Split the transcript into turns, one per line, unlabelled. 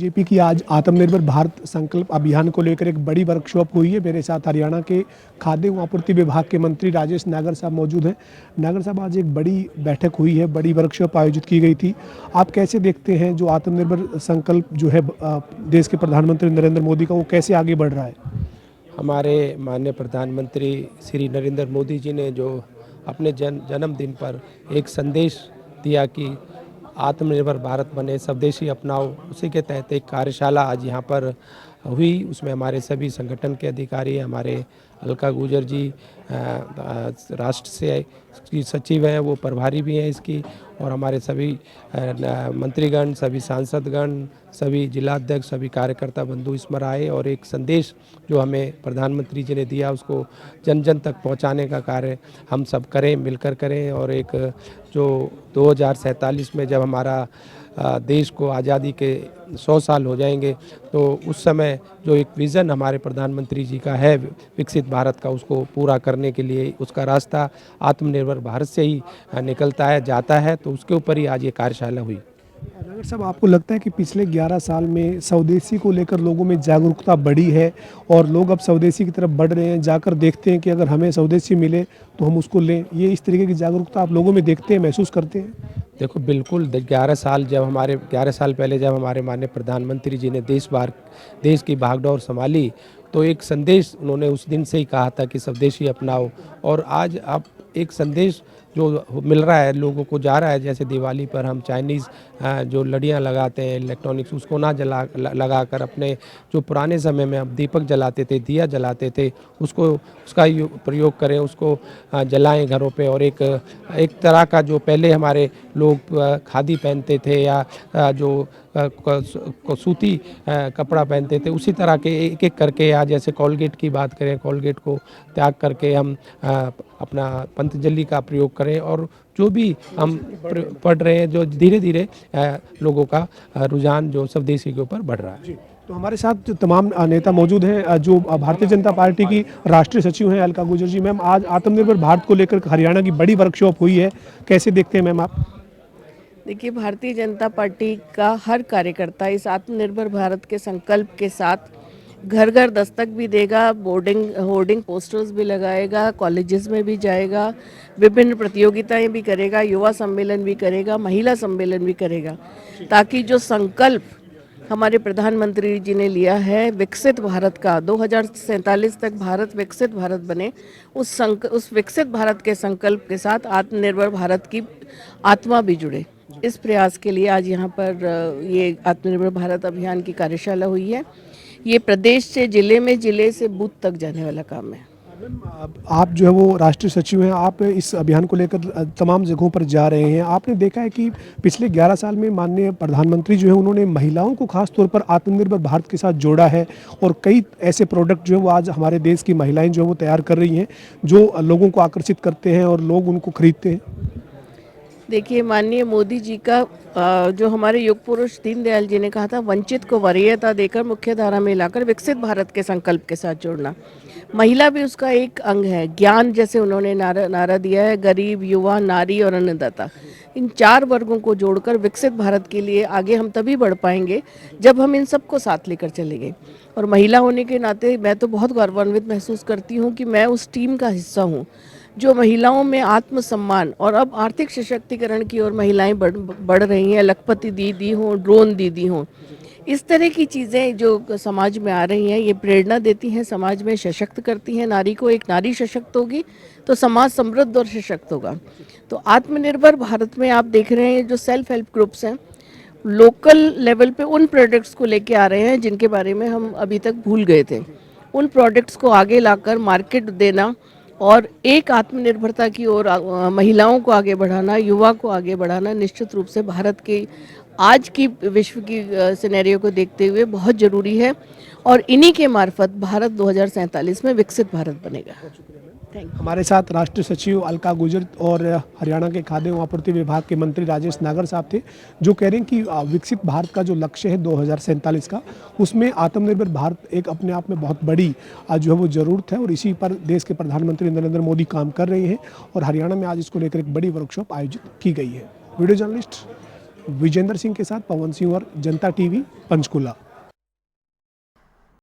BJP की आज आत्मनिर्भर भारत संकल्प अभियान को लेकर एक बड़ी वर्कशॉप हुई है। मेरे साथ हरियाणा के खाद्य एवं आपूर्ति विभाग के मंत्री राजेश नागर साहब मौजूद हैं। नागर साहब, आज एक बड़ी बैठक हुई है, बड़ी वर्कशॉप आयोजित की गई थी। आप कैसे देखते हैं जो आत्मनिर्भर संकल्प जो है देश के प्रधानमंत्री नरेंद्र मोदी का, वो कैसे आगे बढ़ रहा है?
हमारे माननीय प्रधानमंत्री श्री नरेंद्र मोदी जी ने जो अपने जन्मदिन पर एक संदेश दिया कि आत्मनिर्भर भारत बने, स्वदेशी अपनाओ, उसी के तहत एक कार्यशाला आज यहाँ पर हुई। उसमें हमारे सभी संगठन के अधिकारी, हमारे अलका गुजर जी राष्ट्र से की सचिव हैं, वो प्रभारी भी हैं इसकी, और हमारे सभी मंत्रीगण, सभी सांसदगण, सभी जिलाध्यक्ष, सभी कार्यकर्ता बंधु इसमें आए और एक संदेश जो हमें प्रधानमंत्री जी ने दिया उसको जन जन तक पहुंचाने का कार्य हम सब करें, मिलकर करें। और एक जो 2047 में जब हमारा देश को आज़ादी के 100 साल हो जाएंगे, तो उस समय जो एक विज़न हमारे प्रधानमंत्री जी का है विकसित भारत का, उसको पूरा करने के लिए उसका रास्ता आत्मनिर्भर भारत से ही निकलता है, जाता है। तो उसके ऊपर ही आज ये कार्यशाला हुई।
नागर साहब, आपको लगता है कि पिछले 11 साल में स्वदेशी को लेकर लोगों में जागरूकता बढ़ी है और लोग अब स्वदेशी की तरफ बढ़ रहे हैं, जाकर देखते हैं कि अगर हमें स्वदेशी मिले तो हम उसको लें? ये इस तरीके की जागरूकता आप लोगों में देखते हैं, महसूस करते हैं?
देखो, बिल्कुल 11 साल पहले जब हमारे माननीय प्रधानमंत्री जी ने देश की भागदौड़ संभाली, तो एक संदेश उन्होंने उस दिन से ही कहा था कि स्वदेशी अपनाओ। और आज आप एक संदेश जो मिल रहा है लोगों को, जा रहा है। जैसे दिवाली पर हम चाइनीज़ जो लड़ियाँ लगाते हैं इलेक्ट्रॉनिक्स, उसको ना लगा कर अपने जो पुराने समय में हम दीपक जलाते थे, दिया जलाते थे, उसका प्रयोग करें, उसको जलाएं घरों पे। और एक तरह का जो पहले हमारे लोग खादी पहनते थे या जो सूती कपड़ा पहनते थे, उसी तरह के एक एक करके, या जैसे कोलगेट की बात करें, कोलगेट को त्याग करके हम अपना पतंजलि का प्रयोग करें। और जो भी हम पढ़ रहे हैं, जो धीरे धीरे लोगों का रुझान जो स्वदेशी के ऊपर बढ़ रहा है।
तो हमारे साथ तमाम नेता मौजूद हैं। जो भारतीय जनता पार्टी की राष्ट्रीय सचिव हैं अलका गुजर जी। मैम, आज आत्मनिर्भर भारत को लेकर हरियाणा की बड़ी वर्कशॉप हुई है, कैसे देखते हैं मैम आप?
देखिए, भारतीय जनता पार्टी का हर कार्यकर्ता इस आत्मनिर्भर भारत के संकल्प के साथ घर घर दस्तक भी देगा, होर्डिंग पोस्टर्स भी लगाएगा, कॉलेजेस में भी जाएगा, विभिन्न प्रतियोगिताएं भी करेगा, युवा सम्मेलन भी करेगा, महिला सम्मेलन भी करेगा, ताकि जो संकल्प हमारे प्रधानमंत्री जी ने लिया है विकसित भारत का, 2047 तक भारत विकसित भारत बने, उस विकसित भारत के संकल्प के साथ आत्मनिर्भर भारत की आत्मा भी जुड़े। इस प्रयास के लिए आज यहाँ पर ये आत्मनिर्भर भारत अभियान की कार्यशाला हुई है। ये प्रदेश से जिले से बूथ तक जाने वाला काम है।
आप जो है वो राष्ट्रीय सचिव हैं, आप इस अभियान को लेकर तमाम जगहों पर जा रहे हैं। आपने देखा है कि पिछले 11 साल में माननीय प्रधानमंत्री जो है उन्होंने महिलाओं को खास तौर पर आत्मनिर्भर भारत के साथ जोड़ा है और कई ऐसे प्रोडक्ट जो है वो आज हमारे देश की महिलाएं जो है वो तैयार कर रही हैं, जो लोगों को आकर्षित करते हैं और लोग उनको खरीदते हैं।
देखिए, माननीय मोदी जी का जो हमारे युग पुरुष दीनदयाल जी ने कहा था, वंचित को वरीयता देकर मुख्य धारा में लाकर विकसित भारत के संकल्प के साथ जोड़ना। महिला भी उसका एक अंग है। ज्ञान, जैसे उन्होंने नारा दिया है, गरीब, युवा, नारी और अन्नदाता, इन 4 वर्गों को जोड़कर विकसित भारत के लिए आगे हम तभी बढ़ पाएंगे जब हम इन सबको साथ लेकर चलेंगे। और महिला होने के नाते मैं तो बहुत गौरवान्वित महसूस करती हूँ कि मैं उस टीम का हिस्सा हूँ जो महिलाओं में आत्मसम्मान और अब आर्थिक सशक्तिकरण की ओर महिलाएं बढ़ रही हैं। लखपति दीदी हों, ड्रोन दीदी हों, इस तरह की चीज़ें जो समाज में आ रही हैं, ये प्रेरणा देती हैं, समाज में सशक्त करती हैं नारी को। एक नारी सशक्त होगी तो समाज समृद्ध और सशक्त होगा। तो आत्मनिर्भर भारत में आप देख रहे हैं जो सेल्फ हेल्प ग्रुप्स हैं, लोकल लेवल पे उन प्रोडक्ट्स को लेके आ रहे हैं जिनके बारे में हम अभी तक भूल गए थे। उन प्रोडक्ट्स को आगे लाकर मार्केट देना और एक आत्मनिर्भरता की ओर महिलाओं को आगे बढ़ाना, युवा को आगे बढ़ाना निश्चित रूप से भारत की आज की विश्व की सिनेरियो को देखते हुए बहुत ज़रूरी है। और इन्हीं के मार्फत भारत 2047 में विकसित भारत बनेगा।
हमारे साथ राष्ट्रीय सचिव अलका गुजर और हरियाणा के खाद्य एवं आपूर्ति विभाग के मंत्री राजेश नागर साहब थे, जो कह रहे हैं कि विकसित भारत का जो लक्ष्य है 2047 का, उसमें आत्मनिर्भर भारत एक अपने आप में बहुत बड़ी जो है वो ज़रूरत है और इसी पर देश के प्रधानमंत्री नरेंद्र मोदी काम कर रहे हैं और हरियाणा में आज इसको लेकर एक बड़ी वर्कशॉप आयोजित की गई है। वीडियो जर्नलिस्ट विजेंद्र सिंह के साथ पवन सिंह और जनता टीवी पंचकुला।